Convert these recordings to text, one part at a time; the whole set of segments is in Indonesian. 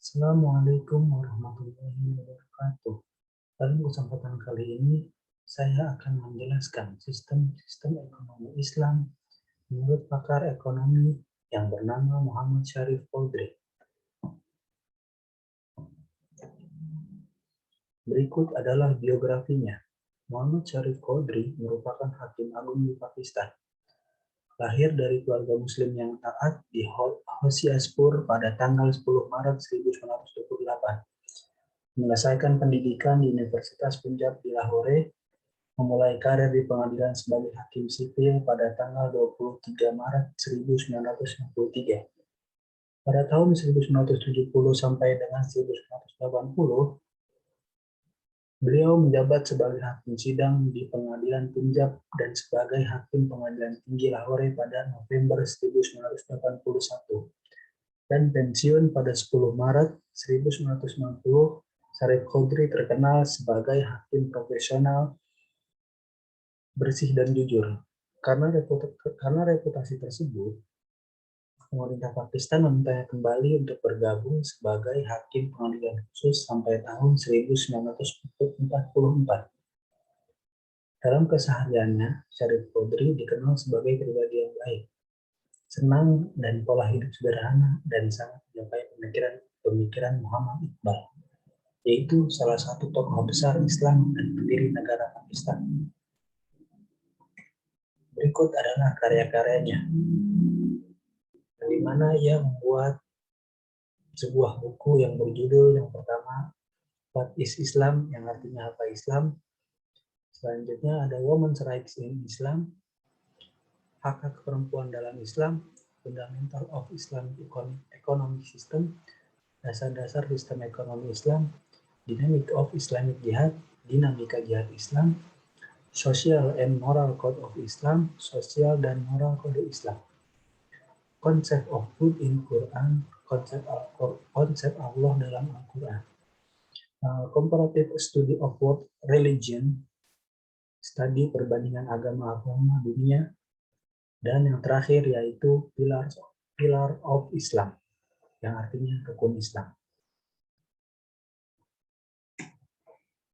Assalamualaikum warahmatullahi wabarakatuh. Dalam kesempatan kali ini, saya akan menjelaskan sistem ekonomi Islam menurut pakar ekonomi yang bernama Muhammad Syarif Qodri. Berikut adalah biografinya. Muhammad Syarif Qodri merupakan hakim agung di Pakistan. Lahir dari keluarga muslim yang taat di Hoshiarpur pada tanggal 10 Maret 1928. Menyelesaikan pendidikan di Universitas Punjab di Lahore, memulai karir di pengadilan sebagai hakim sipil pada tanggal 23 Maret 1963. Pada tahun 1970 sampai dengan 1980, beliau menjabat sebagai hakim sidang di Pengadilan Punjab dan sebagai hakim Pengadilan Tinggi Lahore pada November 1981. Dan pensiun pada 10 Maret 1990, Syarif Qodri terkenal sebagai hakim profesional, bersih dan jujur. Karena reputasi tersebut, pemerintah Pakistan memintanya kembali untuk bergabung sebagai hakim pengadilan khusus sampai tahun 1944. Dalam kesehariannya, Syarif Qodri dikenal sebagai pribadi yang baik, senang dan pola hidup sederhana, dan sangat menyukai pemikiran Muhammad Iqbal, yaitu salah satu tokoh besar Islam dan pendiri negara Pakistan. Berikut adalah karya-karyanya, di mana ia membuat sebuah buku yang berjudul yang pertama, What is Islam, yang artinya apa Islam. Selanjutnya ada Women's Rights in Islam, Hak-hak perempuan dalam Islam, Fundamental of Islamic Economic System, dasar-dasar sistem ekonomi Islam, Dynamic of Islamic Jihad, dinamika jihad Islam, Social and Moral Code of Islam, sosial dan moral kode Islam, Concept of Good in Quran, konsep Allah dalam Al-Quran, Comparative Study of World Religion, studi perbandingan agama-agama dunia, dan yang terakhir yaitu Pillar of Islam, yang artinya rukun Islam.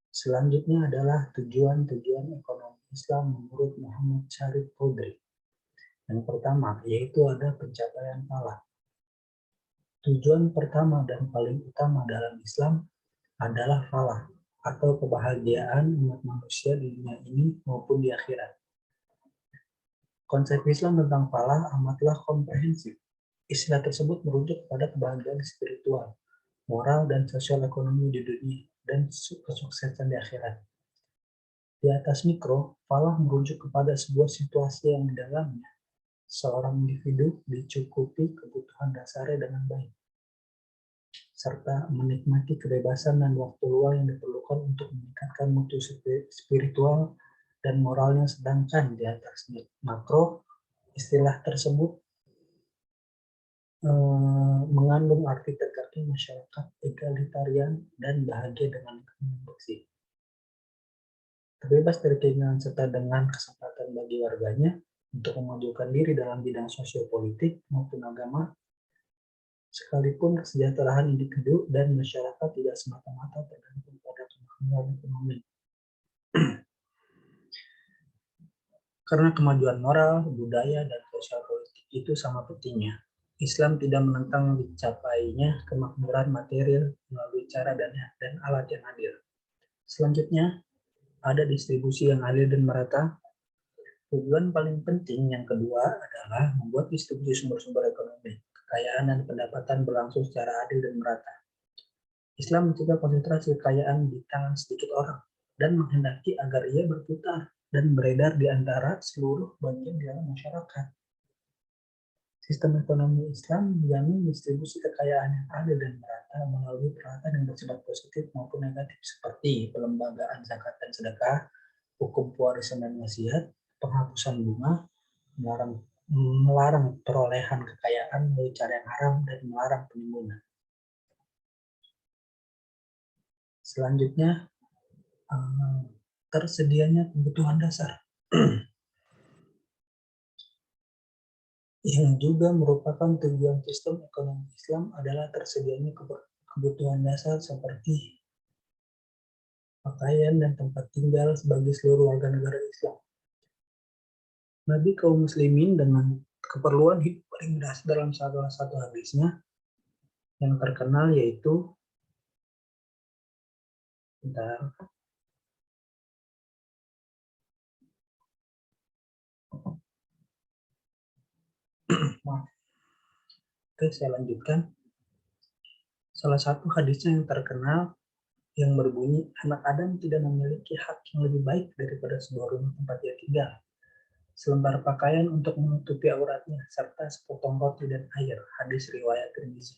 Selanjutnya adalah tujuan-tujuan ekonomi Islam menurut Muhammad Syarif Qodri. Yang pertama, yaitu ada pencapaian falah. Tujuan pertama dan paling utama dalam Islam adalah falah, atau kebahagiaan umat manusia di dunia ini maupun di akhirat. Konsep Islam tentang falah amatlah komprehensif. Istilah tersebut merujuk pada kebahagiaan spiritual, moral, dan sosial ekonomi di dunia, dan kesuksesan di akhirat. Di atas mikro, falah merujuk kepada sebuah situasi yang di dalamnya seorang individu dicukupi kebutuhan dasarnya dengan baik, serta menikmati kebebasan dan waktu luang yang diperlukan untuk meningkatkan mutu spiritual dan moralnya. Sedangkan di atas makro, istilah tersebut mengandung arti tegaknya masyarakat egalitarian dan bahagia dengan lingkungan bersih, terbebas dari keinginan serta dengan kesempatan bagi warganya untuk memajukan diri dalam bidang sosiopolitik maupun agama, sekalipun kesejahteraan individu dan masyarakat tidak semata-mata tergantung pada kemajuan ekonomi. Karena kemajuan moral, budaya, dan sosial politik itu sama pentingnya, Islam tidak menentang dicapainya kemakmuran material melalui cara dan alat yang adil. Selanjutnya, ada distribusi yang adil dan merata. Tujuan paling penting yang kedua adalah membuat distribusi sumber-sumber ekonomi, kekayaan, dan pendapatan berlangsung secara adil dan merata. Islam mencegah konsentrasi kekayaan di tangan sedikit orang dan menghendaki agar ia berputar dan beredar di antara seluruh bagian dalam masyarakat. Sistem ekonomi Islam menjamin distribusi kekayaan yang adil dan merata melalui peralatan yang bersifat positif maupun negatif seperti pelembagaan zakat dan sedekah, hukum pewarisan dan wasiat, penghapusan bunga, melarang perolehan kekayaan melalui cara yang haram, dan melarang penimbunan. Selanjutnya, tersedianya kebutuhan dasar yang juga merupakan tujuan sistem ekonomi Islam adalah tersedianya kebutuhan dasar seperti pakaian dan tempat tinggal sebagai seluruh warga negara Islam. Nabi kaum muslimin dengan keperluan hidup paling dasar dalam salah satu hadisnya yang terkenal yaitu bentar, maaf. Oke, saya lanjutkan. Salah satu hadisnya yang terkenal yang berbunyi, anak Adam tidak memiliki hak yang lebih baik daripada sebuah rumah tempat dia tinggal, selembar pakaian untuk menutupi auratnya, serta sepotong roti dan air. Hadis riwayat Tirmizi.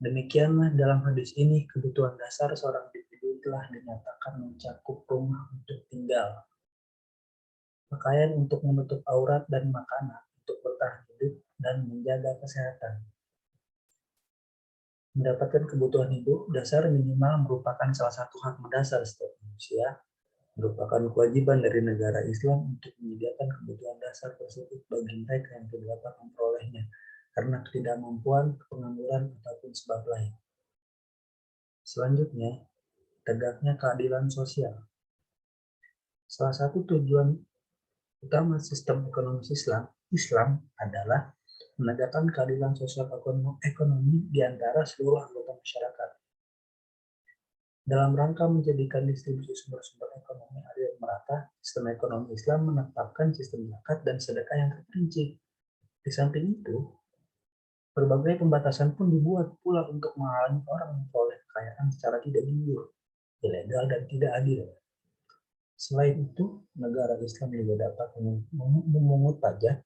Demikianlah dalam hadis ini kebutuhan dasar seorang individu telah dinyatakan mencakup rumah untuk tinggal, pakaian untuk menutup aurat, dan makanan untuk bertahan hidup dan menjaga kesehatan. Mendapatkan kebutuhan hidup dasar minimal merupakan salah satu hak mendasar setiap manusia, merupakan kewajiban dari negara Islam untuk menyediakan kebutuhan dasar tersebut bagi mereka yang tidak dapat memperolehnya karena ketidakmampuan, pengangguran, ataupun sebab lain. Selanjutnya, tegaknya keadilan sosial. Salah satu tujuan utama sistem ekonomi Islam adalah menegakkan keadilan sosial ekonomi di antara seluruh anggota masyarakat. Dalam rangka menjadikan distribusi sumber-sumber ekonomi adil dan merata, sistem ekonomi Islam menetapkan sistem zakat dan sedekah yang terperinci. Di samping itu, berbagai pembatasan pun dibuat pula untuk menghalangi orang memperoleh kekayaan secara tidak jujur, ilegal, dan tidak adil. Selain itu, negara Islam juga dapat memungut pajak.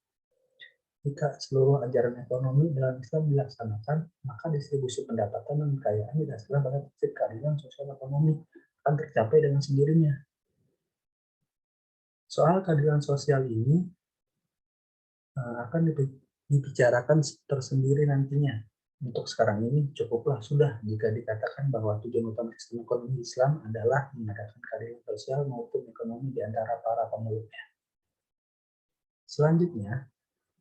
Jika seluruh ajaran ekonomi dalam Islam dilaksanakan, maka distribusi pendapatan dan kekayaan didasarkan pada prinsip keadilan sosial ekonomi akan tercapai dengan sendirinya. Soal keadilan sosial ini akan dibicarakan tersendiri nantinya. Untuk sekarang ini cukuplah sudah jika dikatakan bahwa tujuan utama sistem ekonomi Islam adalah menegakkan keadilan sosial maupun ekonomi di antara para pemeluknya. Selanjutnya,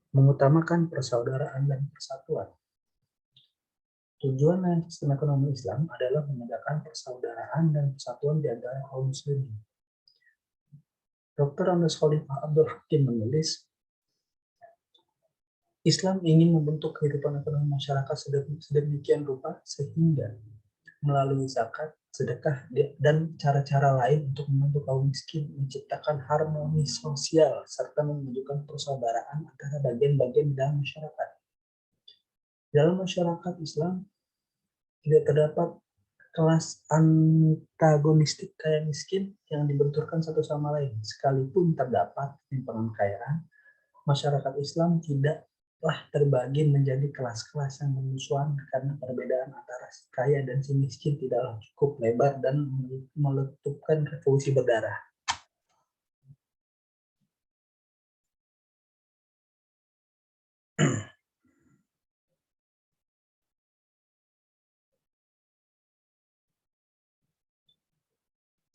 mengutamakan persaudaraan dan persatuan. Tujuan dari sistem ekonomi Islam adalah menegakkan persaudaraan dan persatuan di antara kaum muslimin. Dr. Andes Khalifah Abdul Hakim menulis, Islam ingin membentuk kehidupan ekonomi masyarakat sedemikian rupa sehingga melalui zakat, sedekah, dan cara-cara lain untuk membantu kaum miskin, menciptakan harmoni sosial, serta menunjukkan persaudaraan antara bagian-bagian dalam masyarakat. Dalam masyarakat Islam, tidak terdapat kelas antagonistik kaya miskin yang dibenturkan satu sama lain. Sekalipun terdapat penyimpangan kekayaan, masyarakat Islam tidaklah terbagi menjadi kelas-kelas yang bermusuhan karena perbedaan antara si kaya dan si miskin tidaklah cukup lebar dan meletupkan revolusi berdarah.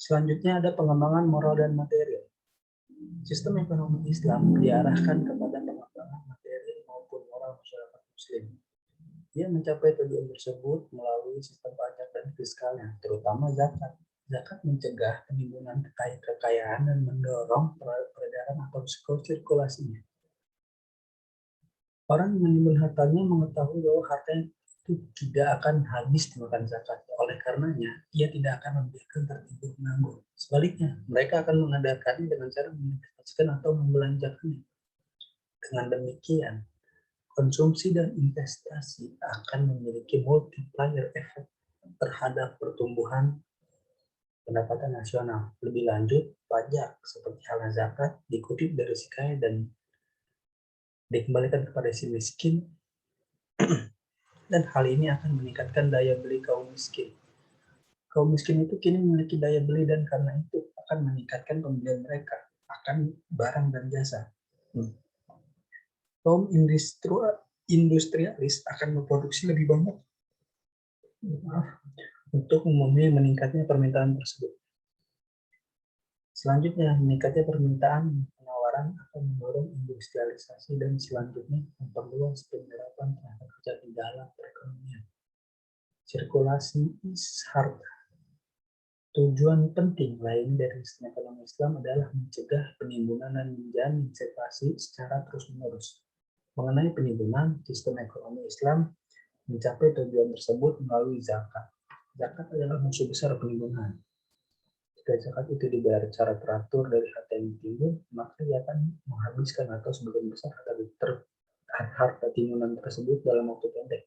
Selanjutnya ada pengembangan moral dan material. Sistem ekonomi Islam diarahkan kepada pengembangan materi maupun moral masyarakat Muslim. Ia mencapai tujuan tersebut melalui sistem pajak dan fiskalnya, terutama zakat. Zakat mencegah penimbunan kekayaan dan mendorong peredaran atau sirkulasinya. Orang yang menimbun hartanya mengetahui bahwa hartanya itu tidak akan habis dimakan zakat. Oleh karenanya, ia tidak akan membiarkan tertimbun penganggur. Sebaliknya, mereka akan mengadakannya dengan cara menginvestasikan atau membelanjakannya. Dengan demikian, konsumsi dan investasi akan memiliki multiplier effect terhadap pertumbuhan pendapatan nasional. Lebih lanjut, pajak seperti halnya zakat dikutip dari si kaya dan dikembalikan kepada si miskin, dan hal ini akan meningkatkan daya beli kaum miskin. Kaum miskin itu kini memiliki daya beli dan karena itu akan meningkatkan pembelian mereka akan barang dan jasa. Kaum industrialis akan memproduksi lebih banyak untuk memenuhi meningkatnya permintaan tersebut. Selanjutnya, meningkatnya permintaan penawaran akan mendorong industrialisasi dan selanjutnya memperluas penyerapan tenaga kerja di dalam perekonomian. Sirkulasi harta. Tujuan penting lain dari sistem ekonomi Islam adalah mencegah penimbunan dan menjamin inflasi secara terus-menerus. Mengenai penimbunan, sistem ekonomi Islam mencapai tujuan tersebut melalui zakat. Zakat adalah musuh besar penimbunan. Jika zakat itu dibayar secara teratur dari harta yang ditimbun, maka ia akan menghabiskan atau sebagian besar harta timbunan tersebut dalam waktu pendek.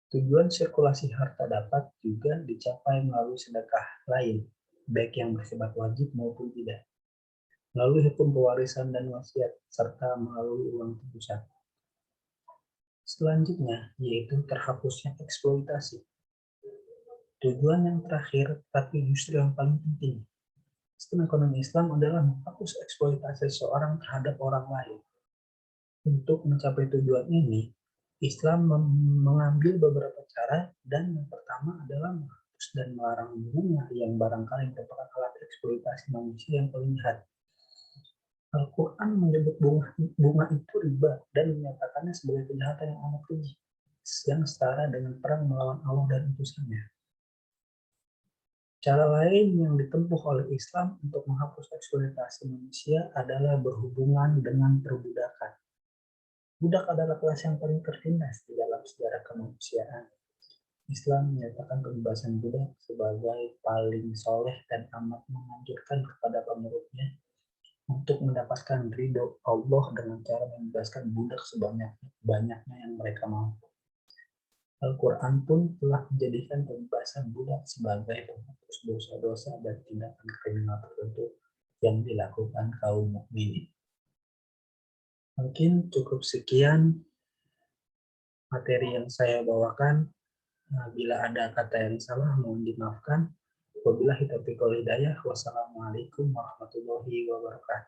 Tujuan sirkulasi harta dapat juga dicapai melalui sedekah lain, baik yang bersifat wajib maupun tidak, melalui hukum pewarisan dan wasiat, serta melalui uang tebusan. Selanjutnya, yaitu terhapusnya eksploitasi. Tujuan yang terakhir, tapi justru yang paling penting. Sistem ekonomi Islam adalah menghapus eksploitasi seseorang terhadap orang lain. Untuk mencapai tujuan ini, Islam mengambil beberapa cara, dan yang pertama adalah menghapus dan melarang bunga yang barangkali merupakan alat eksploitasi manusia yang paling jahat. Al-Quran menyebut bunga itu riba dan menyatakannya sebagai kejahatan yang amat keji, yang setara dengan perang melawan Allah dan utusannya. Cara lain yang ditempuh oleh Islam untuk menghapus eksploitasi manusia adalah berhubungan dengan perbudakan. Budak adalah kelas yang paling tertindas di dalam sejarah kemanusiaan. Islam menyatakan pembebasan budak sebagai paling soleh dan amat menganjurkan kepada pemeluknya untuk mendapatkan ridho Allah dengan cara membebaskan budak sebanyak-banyaknya yang mereka mampu. Al-Quran pun telah menjadikan pembebasan budak sebagai penghapus dosa-dosa dan tindakan kriminal tertentu yang dilakukan kaum mukminin. Mungkin cukup sekian materi yang saya bawakan. Bila ada kata yang salah, mohon dimaafkan. Wabillahi taufiq wal hidayah. Wassalamualaikum warahmatullahi wabarakatuh.